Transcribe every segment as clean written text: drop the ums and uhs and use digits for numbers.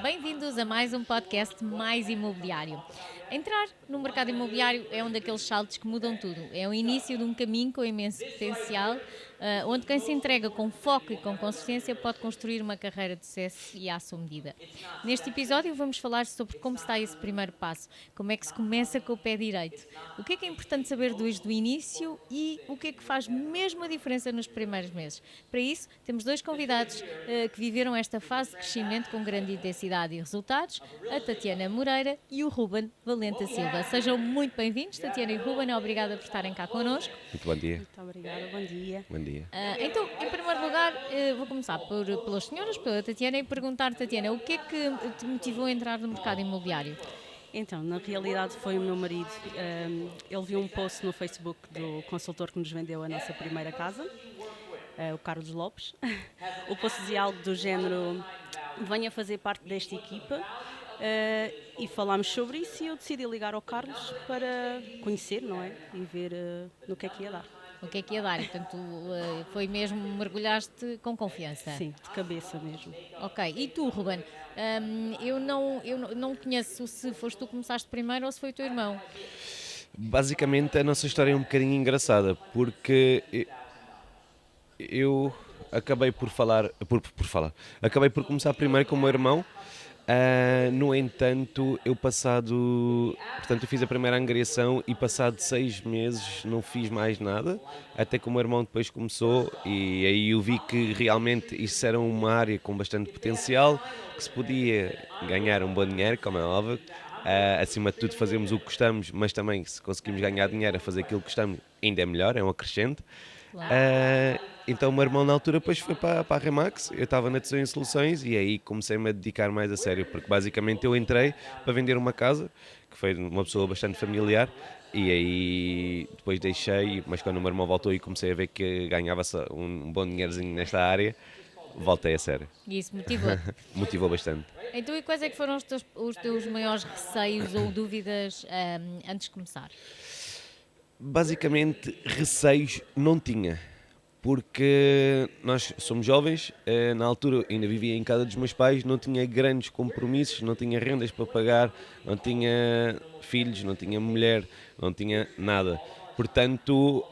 Bem-vindos a mais um podcast Mais Imobiliário. Entrar no mercado imobiliário é um daqueles saltos que mudam tudo. É o início de um caminho com imenso potencial, onde quem se entrega com foco e com consistência pode construir uma carreira de sucesso e à sua medida. Neste episódio vamos falar sobre como está esse primeiro passo, como é que se começa com o pé direito, o que é importante saber desde o início e o que é que faz mesmo a diferença nos primeiros meses. Para isso, temos dois convidados que viveram esta fase de crescimento com grande intensidade e resultados, a Tatiana Moreira e o Ruben Valente Silva. Sejam muito bem-vindos, Tatiana e Ruben, obrigada por estarem cá connosco. Muito bom dia. Muito obrigada, bom dia. Bom dia. Então, em primeiro lugar, vou começar pelas senhoras, pela Tatiana, e perguntar, Tatiana, o que é que te motivou a entrar no mercado imobiliário? Então, na realidade foi o meu marido. Ele viu um post no Facebook do consultor que nos vendeu a nossa primeira casa, o Carlos Lopes. O post dizia algo do género: venha fazer parte desta equipa. E falámos sobre isso e eu decidi ligar ao Carlos para conhecer, não é? E ver no que é que ia dar. O que é que ia dar? Portanto, foi mesmo, mergulhaste com confiança? Sim, de cabeça mesmo. Ok. E tu, Ruben? Eu não conheço se foste tu que começaste primeiro ou se foi o teu irmão. Basicamente a nossa história é um bocadinho engraçada, porque eu acabei por acabei por começar primeiro com o meu irmão. No entanto, eu fiz a primeira angariação e passado 6 meses não fiz mais nada, até que o meu irmão depois começou e aí eu vi que realmente isso era uma área com bastante potencial, que se podia ganhar um bom dinheiro, como é óbvio. Acima de tudo fazemos o que gostamos, mas também se conseguimos ganhar dinheiro a fazer aquilo que gostamos ainda é melhor, é um acrescente. Claro. Então o meu irmão na altura depois foi para a Remax, eu estava na Tesouro em Soluções e aí comecei-me a dedicar mais a sério, porque basicamente eu entrei para vender uma casa, que foi uma pessoa bastante familiar, e aí depois deixei, mas quando o meu irmão voltou e comecei a ver que ganhava um bom dinheirozinho nesta área, voltei a sério. E isso motivou? Motivou bastante. Então, e quais é que foram os teus maiores receios ou dúvidas antes de começar? Basicamente, receios não tinha, porque nós somos jovens, na altura ainda vivia em casa dos meus pais, não tinha grandes compromissos, não tinha rendas para pagar, não tinha filhos, não tinha mulher, não tinha nada. Portanto,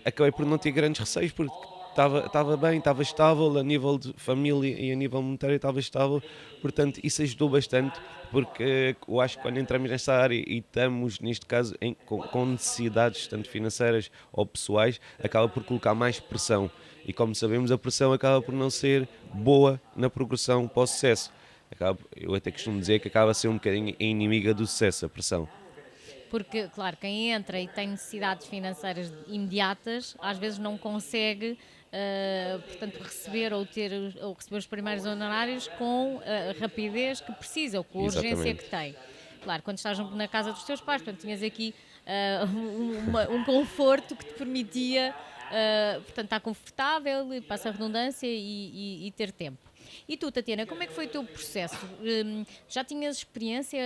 acabei por não ter grandes receios, porque estava bem, estava estável a nível de família e a nível monetário estava estável, portanto isso ajudou bastante, porque eu acho que quando entramos nesta área e estamos neste caso com necessidades tanto financeiras ou pessoais, acaba por colocar mais pressão e como sabemos a pressão acaba por não ser boa na progressão para o sucesso. Eu até costumo dizer que acaba a ser um bocadinho a inimiga do sucesso, a pressão. Porque, claro, quem entra e tem necessidades financeiras imediatas, às vezes não consegue, portanto, receber os primeiros honorários com a rapidez que precisa, ou com a urgência que tem. Claro, quando estás na casa dos teus pais, portanto, tinhas aqui um conforto que te permitia, portanto, estar confortável, passa a redundância e ter tempo. E tu, Tatiana, como é que foi o teu processo? Já tinhas experiência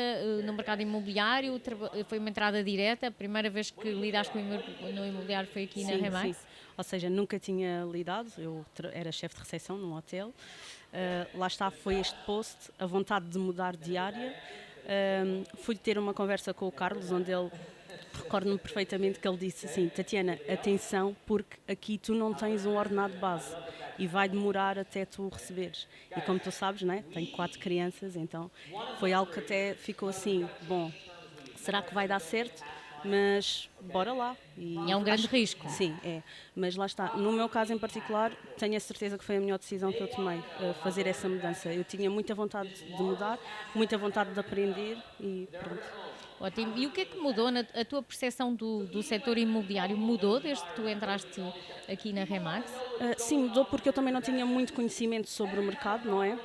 no mercado imobiliário? Foi uma entrada direta? A primeira vez que lidaste no imobiliário foi aqui na Remax? Sim. Ou seja, nunca tinha lidado, eu era chefe de recepção num hotel. Lá está, foi este post, a vontade de mudar de área. Fui ter uma conversa com o Carlos, onde ele, recordo-me perfeitamente que ele disse assim: Tatiana, atenção, porque aqui tu não tens um ordenado base e vai demorar até tu receberes. E como tu sabes, né, tenho 4 crianças, então foi algo que até ficou assim: bom, será que vai dar certo? Mas bora lá. E é um grande risco. Sim, é. Mas lá está. No meu caso em particular, tenho a certeza que foi a melhor decisão que eu tomei, fazer essa mudança. Eu tinha muita vontade de mudar, muita vontade de aprender e pronto. Ótimo. E o que é que mudou? A tua percepção do setor imobiliário mudou desde que tu entraste aqui na Remax? Sim, mudou porque eu também não tinha muito conhecimento sobre o mercado, não é?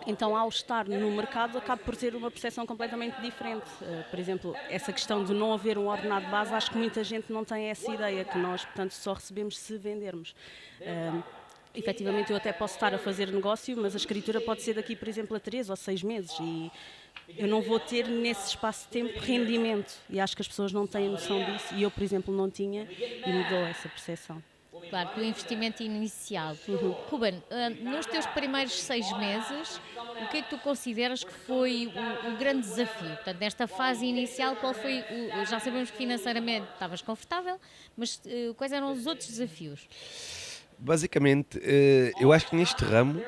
Então, ao estar no mercado, acabo por ter uma percepção completamente diferente. Por exemplo, essa questão de não haver um ordenado base, acho que muita gente não tem essa ideia, que nós, portanto, só recebemos se vendermos. Efetivamente, eu até posso estar a fazer negócio, mas a escritura pode ser daqui, por exemplo, a 3 ou 6 meses e eu não vou ter nesse espaço de tempo rendimento e acho que as pessoas não têm noção disso e eu, por exemplo, não tinha e mudou essa percepção. Claro, do investimento inicial. Ruben, nos teus primeiros 6 meses, o que é que tu consideras que foi o grande desafio? Portanto, nesta fase inicial, qual foi já sabemos que financeiramente estavas confortável, mas quais eram os outros desafios? Basicamente, eu acho que neste ramo,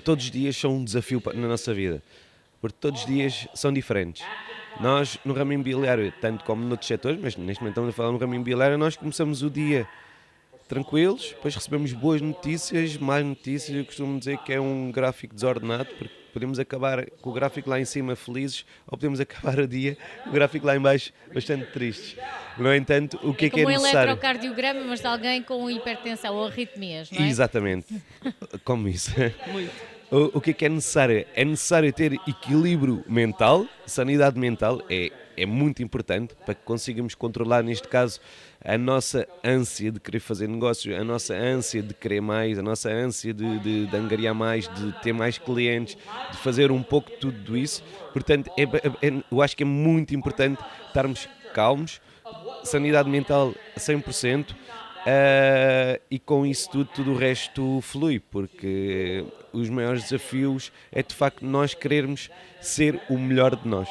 todos os dias são um desafio na nossa vida, porque todos os dias são diferentes. Nós, no ramo imobiliário, tanto como noutros setores, mas neste momento estamos a falar no ramo imobiliário, nós começamos o dia tranquilos, depois recebemos boas notícias, más notícias. Eu costumo dizer que é um gráfico desordenado, porque podemos acabar com o gráfico lá em cima felizes, ou podemos acabar o dia com o gráfico lá em baixo bastante tristes. No entanto, o que é como necessário? Um eletrocardiograma, mas de alguém com hipertensão ou arritmias, não é? Exatamente, como isso. Muito. O que é necessário? É necessário ter equilíbrio mental, sanidade mental é muito importante para que consigamos controlar, neste caso, a nossa ânsia de querer fazer negócios, a nossa ânsia de querer mais, a nossa ânsia de angariar mais, de ter mais clientes, de fazer um pouco de tudo isso. Portanto, eu acho que é muito importante estarmos calmos, sanidade mental a 100%. E com isso tudo o resto flui, porque os maiores desafios é de facto nós querermos ser o melhor de nós.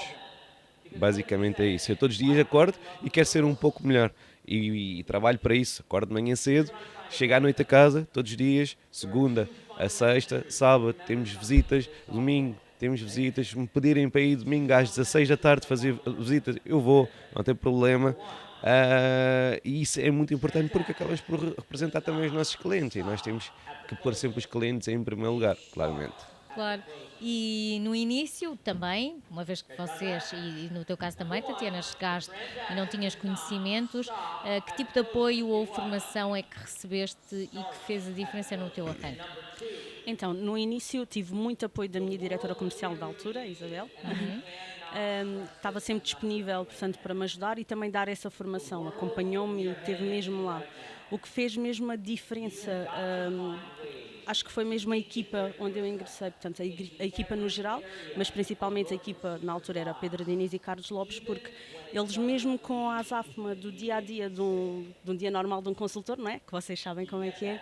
Basicamente é isso. Eu todos os dias acordo e quero ser um pouco melhor e trabalho para isso. Acordo de manhã cedo, chego à noite a casa, todos os dias, segunda a sexta, sábado temos visitas, domingo temos visitas. Se me pedirem para ir domingo às 16 da tarde fazer visitas, eu vou, não tem problema. E isso é muito importante porque acabas por representar também os nossos clientes e nós temos que pôr sempre os clientes em primeiro lugar, claramente. Claro. E no início também, uma vez que vocês, e no teu caso também, Tatiana, chegaste e não tinhas conhecimentos, que tipo de apoio ou formação é que recebeste e que fez a diferença no teu arranque? Então, no início tive muito apoio da minha diretora comercial da altura, a Isabel. Estava sempre disponível, portanto, para me ajudar e também dar essa formação. Acompanhou-me e esteve mesmo lá. O que fez mesmo a diferença, acho que foi mesmo a equipa onde eu ingressei, portanto, a equipa no geral, mas principalmente a equipa, na altura era Pedro Diniz e Carlos Lopes, porque eles mesmo com a azáfama do dia-a-dia de um dia normal de um consultor, não é? Que vocês sabem como é que é.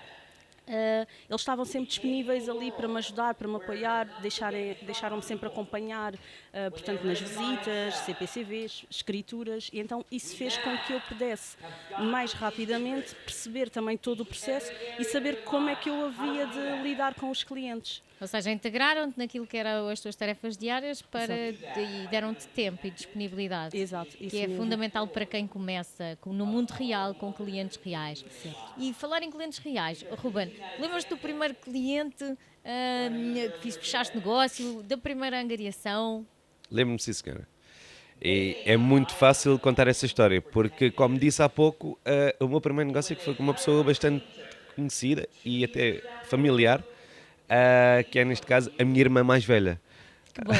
Eles estavam sempre disponíveis ali para me ajudar, para me apoiar, deixaram-me sempre acompanhar, portanto, nas visitas, CPCVs, escrituras, e então isso fez com que eu pudesse mais rapidamente perceber também todo o processo e saber como é que eu havia de lidar com os clientes. Ou seja, integraram-te naquilo que eram as tuas tarefas diárias e deram-te tempo e disponibilidade. Exato, isso que é mesmo. Fundamental para quem começa no mundo real, com clientes reais. Certo. E falar em clientes reais, Ruben, lembras-te do primeiro cliente que fechaste negócio, da primeira angariação? Lembro-me, sim, senhora. E é muito fácil contar essa história, porque, como disse há pouco, o meu primeiro negócio é que foi com uma pessoa bastante conhecida e até familiar, que é, neste caso, a minha irmã mais velha. Que bom.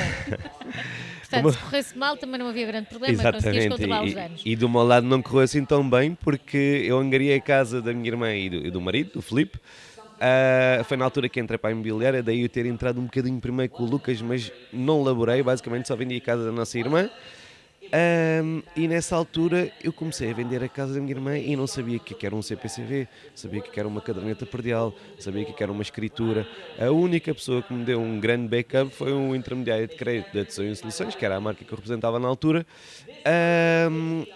Portanto, se corresse mal também não havia grande problema, conseguias controlar os anos. E do meu lado não correu assim tão bem, porque eu angariei a casa da minha irmã e do marido, do Filipe. Foi na altura que entrei para a imobiliária, daí eu ter entrado um bocadinho primeiro com o Lucas, mas não laborei, basicamente só vendi a casa da nossa irmã. E nessa altura eu comecei a vender a casa da minha irmã e não sabia o que era um CPCV, sabia o que era uma caderneta predial, sabia o que era uma escritura. A única pessoa que me deu um grande backup foi um intermediário de crédito da Tesourinha e Soluções, que era a marca que eu representava na altura,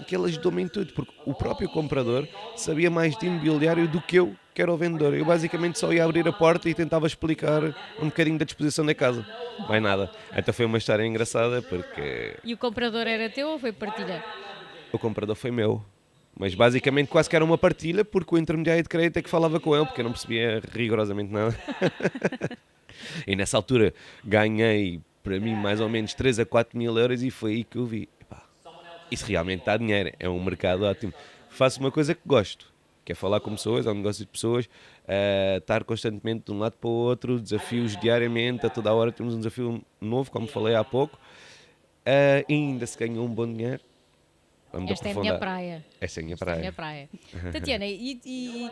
que ele ajudou-me em tudo, porque o próprio comprador sabia mais de imobiliário do que eu, que era o vendedor. Eu basicamente só ia abrir a porta e tentava explicar um bocadinho da disposição da casa. Mais nada. Então foi uma história engraçada porque... E o comprador era teu ou foi partilha? O comprador foi meu. Mas basicamente quase que era uma partilha porque o intermediário de crédito é que falava com ele, porque eu não percebia rigorosamente nada. E nessa altura ganhei para mim mais ou menos 3 a 4 mil euros e foi aí que eu vi. Epá, isso realmente dá dinheiro, é um mercado ótimo. Faço uma coisa que gosto, que é falar com pessoas, é um negócio de pessoas, estar constantemente de um lado para o outro, desafios diariamente, a toda a hora temos um desafio novo, como falei há pouco, e ainda se ganha um bom dinheiro. Vamos Esta é a minha praia. Esta é a minha Esta praia. é a minha praia. Tatiana, e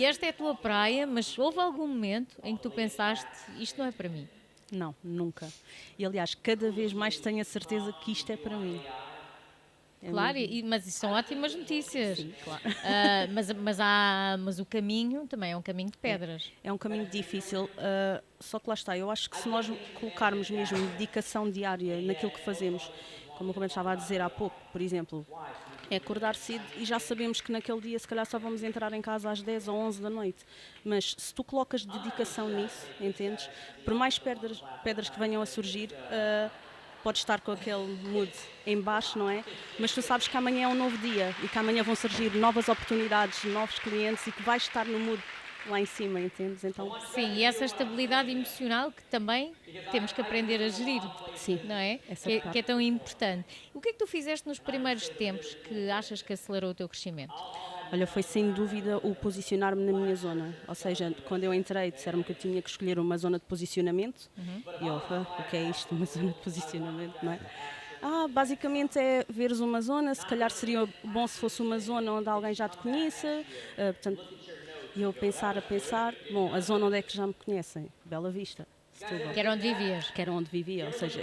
esta é a tua praia, mas houve algum momento em que tu pensaste, isto não é para mim? Não, nunca. E aliás, cada vez mais tenho a certeza que isto é para mim. Claro, mas isso são ótimas notícias. Sim, claro. Mas o caminho também é um caminho de pedras. É um caminho difícil, só que lá está, eu acho que se nós colocarmos mesmo dedicação diária naquilo que fazemos, como o Roberto estava a dizer há pouco, por exemplo, é acordar cedo e já sabemos que naquele dia se calhar só vamos entrar em casa às 10 ou 11 da noite, mas se tu colocas dedicação nisso, entendes? Por mais pedras que venham a surgir, podes estar com aquele mood em baixo, não é? Mas tu sabes que amanhã é um novo dia e que amanhã vão surgir novas oportunidades, novos clientes e que vais estar no mood lá em cima, entendes? Então, Sim, e essa estabilidade emocional que também temos que aprender a gerir, sim, não é? essa Que é tão importante. O que é que tu fizeste nos primeiros tempos que achas que acelerou o teu crescimento? olha, foi sem dúvida o posicionar-me na minha zona. Ou seja, quando eu entrei, disseram-me que eu tinha que escolher uma zona de posicionamento. E eu, o que é isto, uma zona de posicionamento, não é? Basicamente é veres uma zona, se calhar seria bom se fosse uma zona onde alguém já te conheça. Portanto, e eu pensar, bom, a zona onde é que já me conhecem? Bela Vista. Setúbal. Que era onde vivias? Que era onde vivia, ou seja,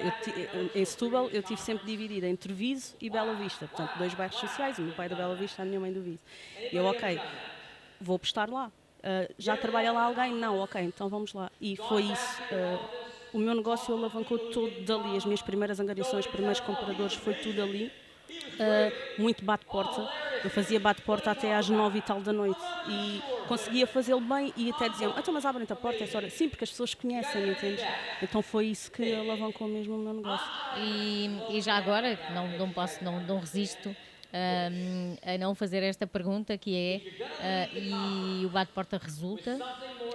em Setúbal eu tive sempre dividida entre Viso e Bela Vista, portanto 2 bairros sociais, o meu pai é da Bela Vista, a minha mãe do Viso. E eu, ok, vou apostar lá. Já trabalha lá alguém? Não, ok, então vamos lá. E foi isso. O meu negócio alavancou todo dali, as minhas primeiras angariações, os primeiros compradores, foi tudo ali. Muito bate-porta. Eu fazia bate-porta até às 9 e tal da noite e conseguia fazê-lo bem e até diziam, então mas abrem-te a porta essa hora. Sim, porque as pessoas conhecem, entendes? Então foi isso que alavancou mesmo o meu negócio. E já agora, não resisto a não fazer esta pergunta que é, e o bate-porta resulta?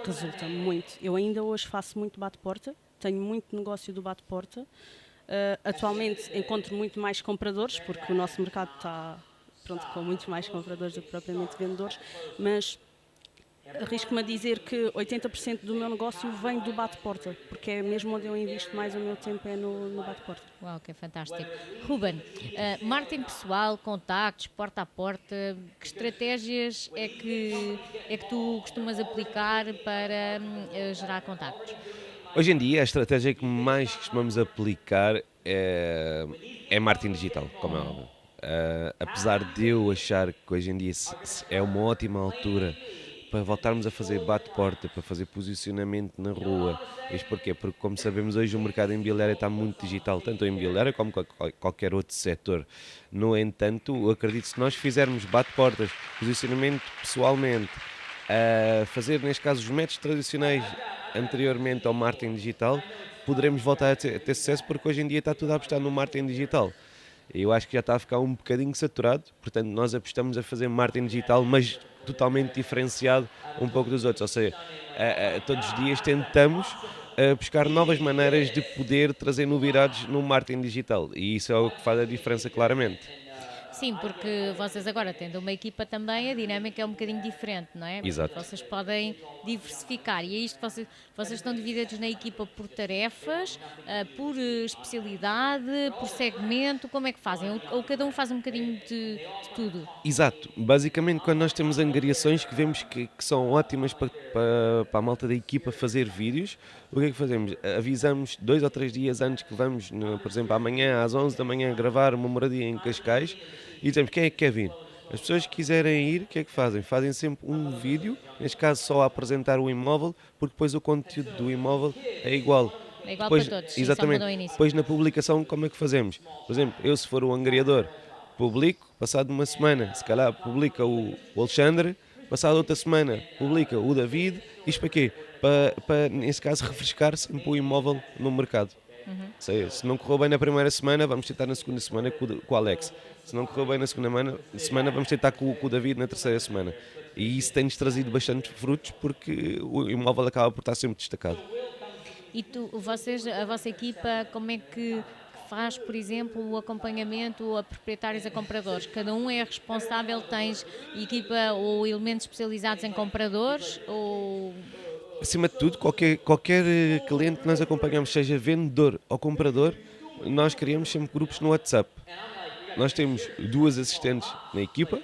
Resulta muito. Eu ainda hoje faço muito bate-porta, tenho muito negócio do bate-porta. Atualmente encontro muito mais compradores, porque o nosso mercado está com muitos mais compradores do que propriamente vendedores, mas arrisco-me a dizer que 80% do meu negócio vem do bate-porta, porque é mesmo onde eu invisto mais o meu tempo, é no bate-porta. Uau, que fantástico. Ruben, marketing pessoal, contactos, porta a porta, que estratégias é que tu costumas aplicar para gerar contactos? Hoje em dia, a estratégia que mais costumamos aplicar é marketing digital, como é óbvio. Apesar de eu achar que hoje em dia é uma ótima altura para voltarmos a fazer bate-porta, para fazer posicionamento na rua. Isto porquê? Porque, como sabemos, hoje o mercado imobiliário está muito digital, tanto a imobiliária como qualquer outro setor. No entanto, eu acredito que se nós fizermos bate-portas, posicionamento pessoalmente, fazer, neste caso, os métodos tradicionais anteriormente ao marketing digital, poderemos voltar a ter sucesso, porque hoje em dia está tudo a apostar no marketing digital. Eu acho que já está a ficar um bocadinho saturado, portanto nós apostamos a fazer marketing digital, mas totalmente diferenciado um pouco dos outros, ou seja, todos os dias tentamos buscar novas maneiras de poder trazer novidades no marketing digital, e isso é o que faz a diferença claramente. Sim, porque vocês agora tendo uma equipa também, a dinâmica é um bocadinho diferente, não é? Exato. Vocês podem diversificar e é isto que vocês estão divididos na equipa por tarefas, por especialidade, por segmento, como é que fazem? Ou cada um faz um bocadinho de tudo? Exato, basicamente quando nós temos angariações que vemos que são ótimas para a malta da equipa fazer vídeos, o que é que fazemos? Avisamos 2 ou 3 dias antes que vamos, por exemplo, amanhã às 11 da manhã gravar uma moradia em Cascais e dizemos quem é que quer vir. As pessoas que quiserem ir, o que é que fazem? Fazem sempre um vídeo, neste caso só a apresentar o imóvel, porque depois o conteúdo do imóvel é igual. É igual Depois, para todos, exatamente. só mudou o início. Depois na publicação, como é que fazemos? Por exemplo, eu se for o angariador, publico, passado uma semana, se calhar publica o Alexandre, passado outra semana publica o David, isto para quê? Para nesse caso, refrescar sempre o imóvel no mercado. Se não correu bem na primeira semana, vamos tentar na segunda semana com o Alex. Se não correu bem na segunda semana, vamos tentar com o David na terceira semana. E isso tem-nos trazido bastante frutos, porque o imóvel acaba por estar sempre destacado. E a vossa equipa, como é que faz, por exemplo, o acompanhamento a proprietários a compradores? Cada um é responsável, tens equipa ou elementos especializados em compradores? Ou... Acima de tudo, qualquer cliente que nós acompanhamos, seja vendedor ou comprador, nós criamos sempre grupos no WhatsApp. Nós temos 2 assistentes na equipa,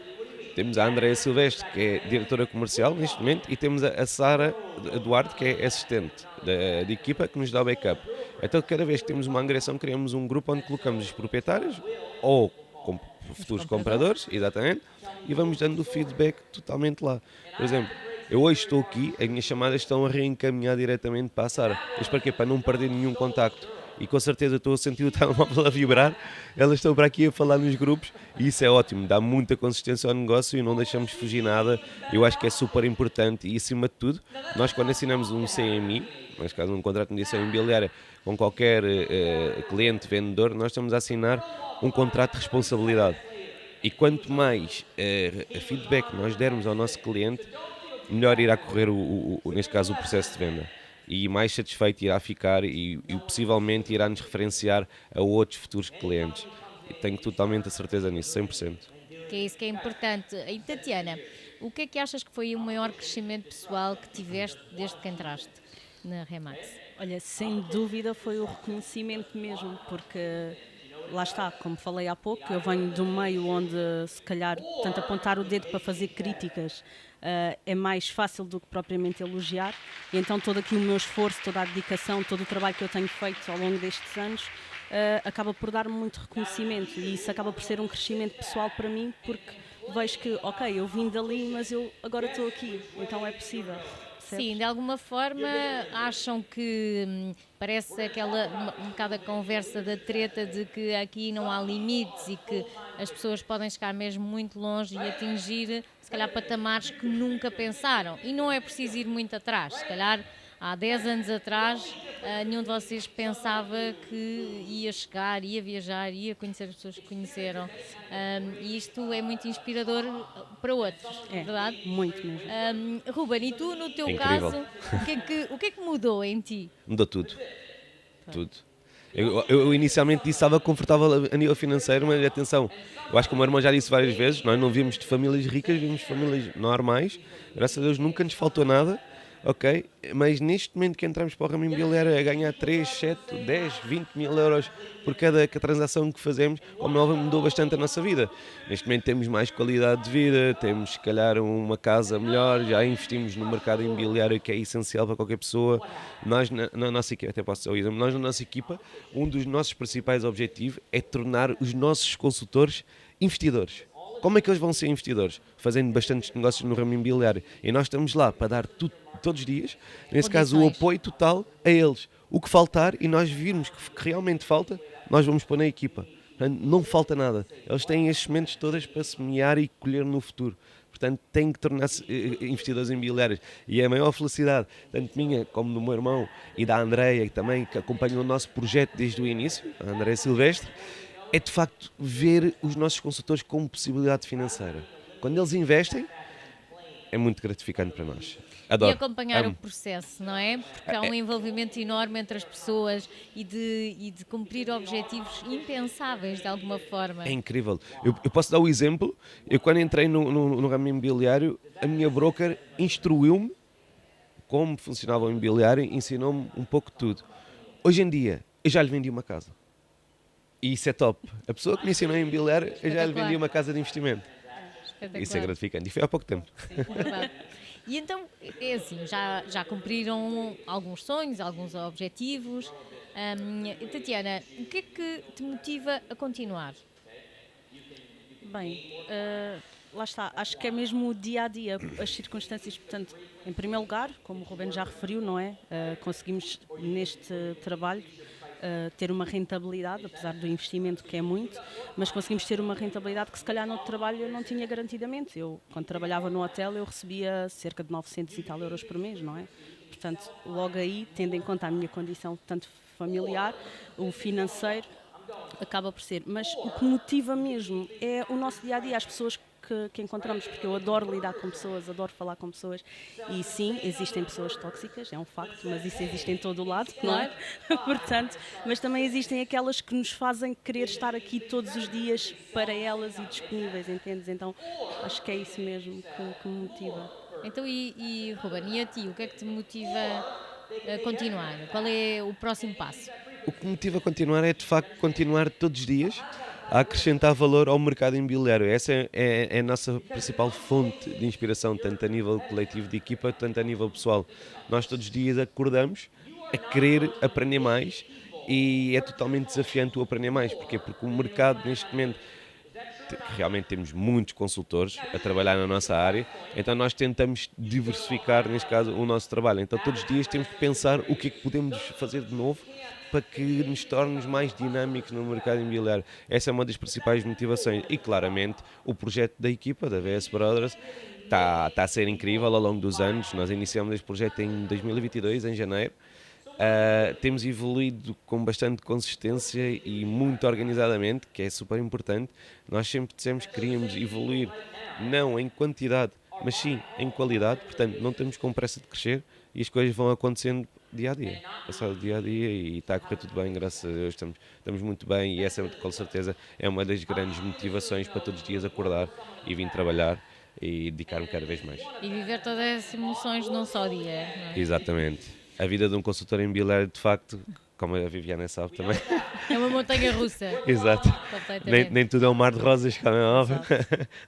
temos a Andréa Silvestre, que é diretora comercial neste momento, e temos a Sara Eduardo, que é assistente da equipa, que nos dá o backup. Então, cada vez que temos uma angariação, criamos um grupo onde colocamos os proprietários ou futuros compradores, exatamente, e vamos dando o feedback totalmente lá. Por exemplo, eu hoje estou aqui, as minhas chamadas estão a reencaminhar diretamente para a Sara. Isto para quê? Para não perder nenhum contacto. E com certeza estou a sentir o telemóvel a vibrar, elas estão para aqui a falar nos grupos e isso é ótimo, dá muita consistência ao negócio e não deixamos fugir nada. Eu acho que é super importante e, acima de tudo, nós quando assinamos um CMI, neste caso um contrato de mediação imobiliária, com qualquer cliente, vendedor, nós estamos a assinar um contrato de responsabilidade. E quanto mais feedback nós dermos ao nosso cliente, melhor irá correr, neste caso, o processo de venda. E mais satisfeito irá ficar e possivelmente irá nos referenciar a outros futuros clientes. E tenho totalmente a certeza nisso, 100%. Que é isso que é importante. E Tatiana, o que é que achas que foi o maior crescimento pessoal que tiveste desde que entraste na Remax? Olha, sem dúvida foi o reconhecimento mesmo, porque lá está, como falei há pouco, eu venho de um meio onde se calhar tanto apontar o dedo para fazer críticas é mais fácil do que propriamente elogiar, e então todo aqui o meu esforço, toda a dedicação, todo o trabalho que eu tenho feito ao longo destes anos acaba por dar-me muito reconhecimento, e isso acaba por ser um crescimento pessoal para mim, porque vejo que, ok, eu vim dali, mas eu agora estou aqui, então é possível. Sim, de alguma forma acham que parece um bocado a conversa da treta de que aqui não há limites e que as pessoas podem chegar mesmo muito longe e atingir, se calhar, patamares que nunca pensaram. E não é preciso ir muito atrás. Se calhar, há 10 anos atrás, nenhum de vocês pensava que ia chegar, ia viajar, ia conhecer as pessoas que conheceram. E isto é muito inspirador para outros, verdade? Muito mesmo. Ruben, e tu, no teu incrível. caso, o que é que mudou em ti? Mudou tudo. Tudo. Eu inicialmente disse que estava confortável a nível financeiro, mas atenção, eu acho que o meu irmão já disse várias vezes, nós não vimos de famílias ricas, vimos de famílias normais, graças a Deus nunca nos faltou nada, ok? Mas neste momento que entramos para o ramo imobiliário a ganhar 3, 7, 10, 20 mil euros por cada transação que fazemos, o nova mudou bastante a nossa vida. Neste momento temos mais qualidade de vida, temos se calhar uma casa melhor, já investimos no mercado imobiliário que é essencial para qualquer pessoa. Nós na nossa equipa, até posso dizer o exemplo, nós na nossa equipa, um dos nossos principais objetivos é tornar os nossos consultores investidores. Como é que eles vão ser investidores? Fazendo bastantes negócios no ramo imobiliário. E nós estamos lá para dar tudo, todos os dias, nesse caso o apoio total a eles. O que faltar e nós virmos que realmente falta, nós vamos pôr na equipa. Portanto, não falta nada. Eles têm as sementes todas para semear e colher no futuro. Portanto, têm que tornar-se investidores imobiliários. E é a maior felicidade, tanto minha como do meu irmão e da Andreia, que também que acompanhou o nosso projeto desde o início, a Andreia Silvestre, é de facto ver os nossos consultores como possibilidade financeira. Quando eles investem, é muito gratificante para nós. Adoro. E acompanhar o processo, não é? Porque há um envolvimento enorme entre as pessoas e de cumprir objetivos impensáveis de alguma forma. É incrível. Eu posso dar o exemplo, eu quando entrei no ramo imobiliário, a minha broker instruiu-me como funcionava o imobiliário, ensinou-me um pouco de tudo. Hoje em dia, eu já lhe vendi uma casa. E isso é top. A pessoa que me ensinou a imobiliário, eu já lhe vendi uma casa de investimento. Isso é gratificante. E foi há pouco tempo. Sim, é verdade. E então, é assim, já cumpriram alguns sonhos, alguns objetivos. Tatiana, o que é que te motiva a continuar? Bem, lá está, acho que é mesmo o dia-a-dia, as circunstâncias, portanto, em primeiro lugar, como o Ruben já referiu, não é? Conseguimos neste trabalho ter uma rentabilidade, apesar do investimento que é muito, mas conseguimos ter uma rentabilidade que se calhar no outro trabalho eu não tinha garantidamente. Eu, quando trabalhava no hotel, eu recebia cerca de 900 e tal euros por mês, não é? Portanto, logo aí, tendo em conta a minha condição tanto familiar, o financeiro acaba por ser. Mas o que motiva mesmo é o nosso dia-a-dia, as pessoas que encontramos, porque eu adoro lidar com pessoas, adoro falar com pessoas, e sim, existem pessoas tóxicas, é um facto, mas isso existe em todo o lado, não é? Portanto, mas também existem aquelas que nos fazem querer estar aqui todos os dias para elas e disponíveis, entendes? Então, acho que é isso mesmo que me motiva. Então, e Ruben, e a ti, o que é que te motiva a continuar? Qual é o próximo passo? O que me motiva a continuar é, de facto, continuar todos os dias a acrescentar valor ao mercado imobiliário. Essa é a nossa principal fonte de inspiração, tanto a nível coletivo de equipa, tanto a nível pessoal. Nós todos os dias acordamos a querer aprender mais e é totalmente desafiante o aprender mais. Porquê? Porque o mercado, neste momento, que realmente temos muitos consultores a trabalhar na nossa área, então nós tentamos diversificar, neste caso, o nosso trabalho. Então todos os dias temos que pensar o que é que podemos fazer de novo para que nos tornemos mais dinâmicos no mercado imobiliário. Essa é uma das principais motivações e, claramente, o projeto da equipa, da VS Brothers, está a ser incrível ao longo dos anos. Nós iniciamos este projeto em 2022, em janeiro. Temos evoluído com bastante consistência e muito organizadamente, que é super importante. Nós sempre dissemos que queríamos evoluir, não em quantidade, mas sim em qualidade. Portanto, não temos com pressa de crescer e as coisas vão acontecendo dia a dia, passado dia a dia, e está a correr tudo bem, graças a Deus, estamos muito bem, e essa com certeza é uma das grandes motivações para todos os dias acordar e vir trabalhar e dedicar-me cada vez mais. E viver todas essas emoções num só dia, não é? Exatamente. A vida de um consultor imobiliário, de facto, como a Viviana sabe também. É uma montanha russa. Exato. Nem tudo é um mar de rosas, como é óbvio.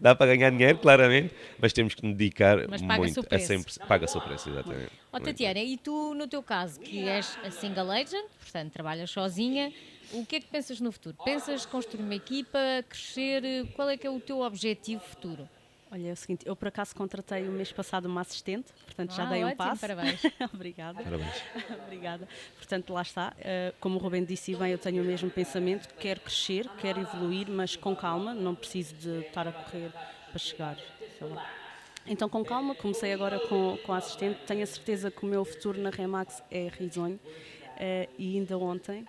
Dá para ganhar dinheiro, claramente, mas temos que nos dedicar muito a 100%. Paga-se o preço, exatamente. Tatiana, e tu, no teu caso, que és a single agent, portanto, trabalhas sozinha, o que é que pensas no futuro? Pensas construir uma equipa, crescer? Qual é que é o teu objetivo futuro? Olha, é o seguinte, eu por acaso contratei o mês passado uma assistente, portanto já dei um ótimo, passo. Parabéns. Obrigada. Parabéns. Obrigada. Portanto, lá está. Como o Rubén disse bem, eu tenho o mesmo pensamento, quero crescer, quero evoluir, mas com calma, não preciso de estar a correr para chegar, sei lá. Então, com calma, comecei agora com a assistente, tenho a certeza que o meu futuro na Remax é risonho, e ainda ontem,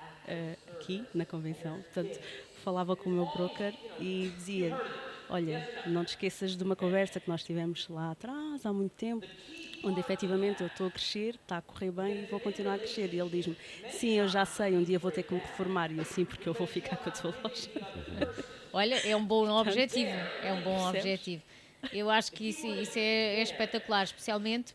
aqui na convenção, portanto, falava com o meu broker e dizia: olha, não te esqueças de uma conversa que nós tivemos lá atrás, há muito tempo, onde efetivamente eu estou a crescer, está a correr bem e vou continuar a crescer. E ele diz-me: sim, eu já sei, um dia vou ter que me reformar, e assim, porque eu vou ficar com a tua loja. Olha, é um bom objetivo, é um bom Percebes? objetivo. Eu acho que isso é espetacular, especialmente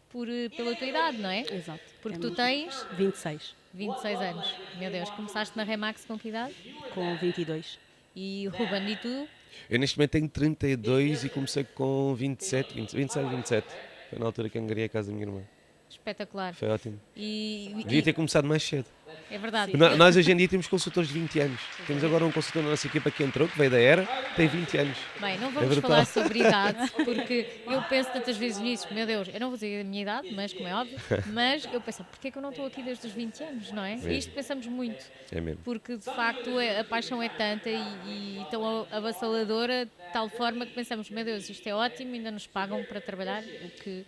pela tua idade, não é? Exato. Porque É tu mesmo. tens 26, 26 anos. Meu Deus, começaste na Remax com que idade? com 22. E Ruben, e tu? Eu neste momento tenho 32 e comecei com 27, 26, 27. Foi na altura que angariei a casa da minha irmã. Espetacular. Foi ótimo. E Devia ter começado mais cedo. é verdade. Nós hoje em dia temos consultores de 20 anos. Temos agora um consultor na nossa equipa que entrou, que veio da ERA, tem 20 anos. Bem, não É vamos brutal. falar sobre idade, porque eu penso tantas vezes nisso, meu Deus, eu não vou dizer a minha idade, mas como é óbvio, mas eu penso, porquê é que eu não estou aqui desde os 20 anos, não é? E isto pensamos muito, É mesmo. porque de facto a paixão é tanta e tão avassaladora, de tal forma que pensamos, meu Deus, isto é ótimo, ainda nos pagam para trabalhar, o que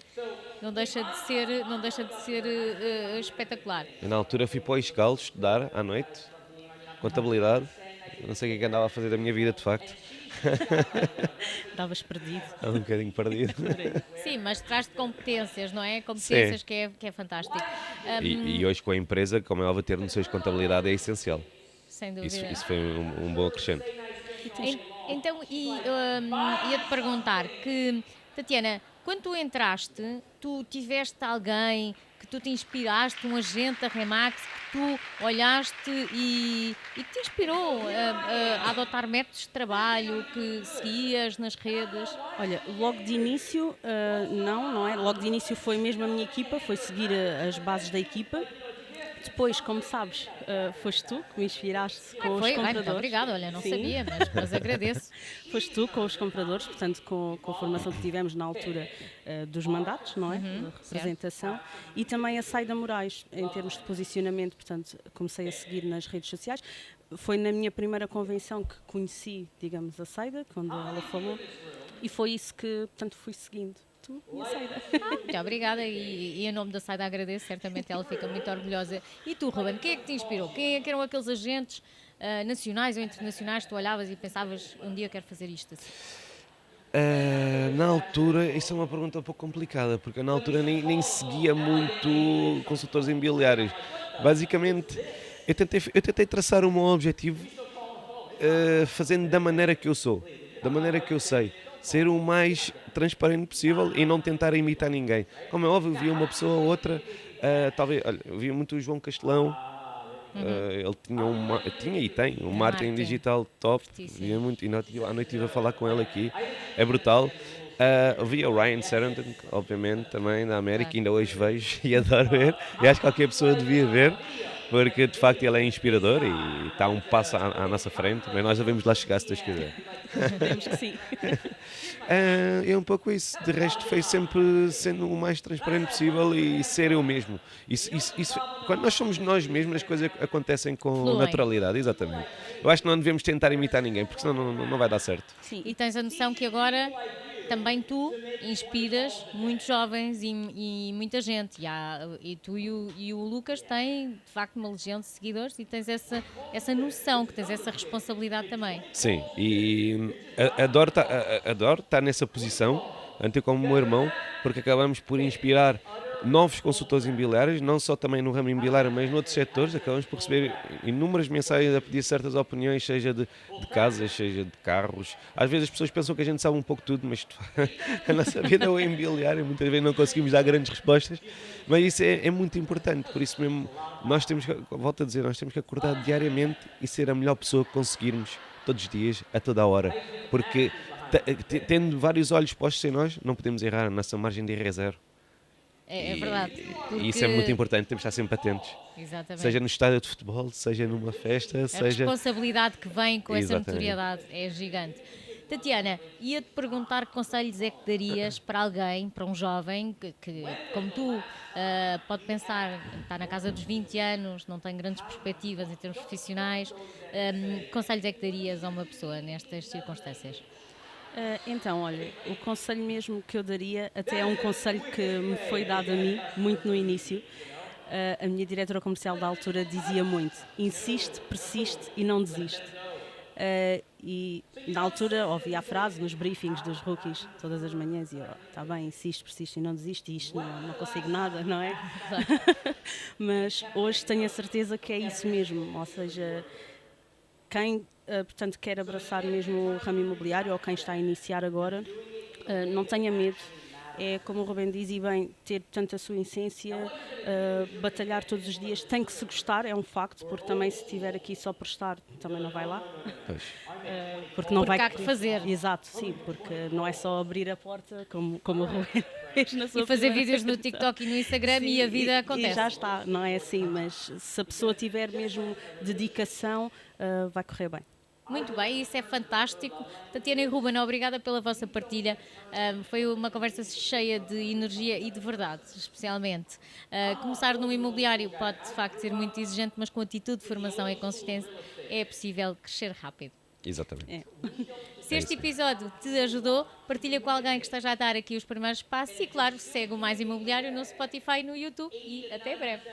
não deixa de ser espetacular. Eu, na altura fui para o Iscal estudar à noite, contabilidade. Não sei o que é que andava a fazer da minha vida, de facto. Estavas perdido. Estava um bocadinho perdido. Sim, mas traz-te competências, não é? Competências Sim. que é fantástico. E hoje com a empresa, como é óbvio, ter noções de contabilidade é essencial. Sem dúvida. Isso foi um bom acrescente. Então, ia-te perguntar que, Tatiana, quando tu entraste, tu tiveste alguém que tu te inspiraste, um agente da Remax, que tu olhaste e que te inspirou a adotar métodos de trabalho que seguias nas redes? Olha, logo de início, não é? Logo de início foi mesmo a minha equipa, foi seguir as bases da equipa. Depois, como sabes, foste tu que me inspiraste com os compradores. Muito obrigada, olha, não Sim. sabia, mas agradeço. Foste tu com os compradores, portanto, com a formação que tivemos na altura dos mandatos, não é? Da representação. E também a Saida Moraes, em termos de posicionamento, portanto, comecei a seguir nas redes sociais. Foi na minha primeira convenção que conheci, digamos, a Saida, quando ela falou, e foi isso que, portanto, fui seguindo. Tu e a Saida. Muito obrigada e em nome da Saida agradeço, certamente ela fica muito orgulhosa. E tu, Ruben, quem é que te inspirou? Quem é que eram aqueles agentes nacionais ou internacionais que tu olhavas e pensavas, um dia eu quero fazer isto assim? Na altura, isso é uma pergunta um pouco complicada, porque eu na altura nem seguia muito consultores imobiliários. Basicamente, eu tentei traçar o meu objetivo fazendo da maneira que eu sou, da maneira que eu sei. Ser o mais transparente possível e não tentar imitar ninguém. Como é óbvio, via uma pessoa ou outra, talvez, olha, eu via muito o João Castelão, ele tinha e tem um marketing digital top, via muito, e à noite estive a falar com ele aqui, é brutal. Via o Ryan Serengton, obviamente, também da América, ainda hoje vejo e adoro ver, e acho que qualquer pessoa devia ver. porque de facto ele é inspirador e está um passo à nossa frente, mas nós devemos lá chegar se Deus quiser. Temos que sim. É um pouco isso, de resto foi sempre sendo o mais transparente possível e ser eu mesmo. Quando nós somos nós mesmos, as coisas acontecem com Fluem. naturalidade, exatamente. Eu acho que não devemos tentar imitar ninguém, porque senão não vai dar certo. Sim. E tens a noção que agora também tu inspiras muitos jovens e muita gente. E tu e o Lucas têm, de facto, uma legião de seguidores e tens essa noção, que tens essa responsabilidade também. Sim, e adoro estar nessa posição, tanto eu como o meu irmão, porque acabamos por inspirar novos consultores imobiliários, não só também no ramo imobiliário, mas noutros setores. Acabamos por receber inúmeras mensagens a pedir certas opiniões, seja de casas, seja de carros. Às vezes as pessoas pensam que a gente sabe um pouco tudo, mas a nossa vida é o imobiliário, muitas vezes não conseguimos dar grandes respostas, mas isso é muito importante. Por isso mesmo, nós temos que, volto a dizer, nós temos que acordar diariamente e ser a melhor pessoa que conseguirmos todos os dias, a toda a hora, porque tendo vários olhos postos em nós, não podemos errar, a nossa margem de erro é zero. É verdade. E isso é muito importante, temos que estar sempre atentos. Exatamente. Seja no estádio de futebol, seja numa festa, A seja... responsabilidade que vem com essa Exatamente. notoriedade é gigante. Tatiana, ia-te perguntar que conselhos é que darias para alguém, para um jovem que como tu, pode pensar, está na casa dos 20 anos, não tem grandes perspectivas em termos profissionais, que conselhos é que darias a uma pessoa nestas circunstâncias? Então, olha, o conselho mesmo que eu daria, até é um conselho que me foi dado a mim, muito no início. A minha diretora comercial da altura dizia muito: insiste, persiste e não desiste. E na altura ouvia a frase nos briefings dos rookies todas as manhãs e eu, está bem, insiste, persiste e não desiste, e isto não consigo nada, não é? Mas hoje tenho a certeza que é isso mesmo, ou seja, quem portanto quer abraçar mesmo o ramo imobiliário ou quem está a iniciar agora, não tenha medo. É como o Rubén diz, e bem, ter portanto a sua essência, batalhar todos os dias, tem que se gostar, é um facto, porque também se estiver aqui só por estar, também não vai lá. Pois. Porque não Porque vai há que fazer. Exato, sim, porque não é só abrir a porta, como o Rubén fez na sua E fazer primeira vídeos no apresentação. TikTok e no Instagram Sim, e a vida e acontece. já está, não é assim, mas se a pessoa tiver mesmo dedicação, vai correr bem. Muito bem, isso é fantástico. Tatiana e Ruben, obrigada pela vossa partilha. Foi uma conversa cheia de energia e de verdade, especialmente. Começar no imobiliário pode, de facto, ser muito exigente, mas com atitude, formação e consistência é possível crescer rápido. Exatamente. Se este episódio te ajudou, partilha com alguém que esteja a dar aqui os primeiros passos e, claro, segue o Mais Imobiliário no Spotify e no YouTube. E até breve.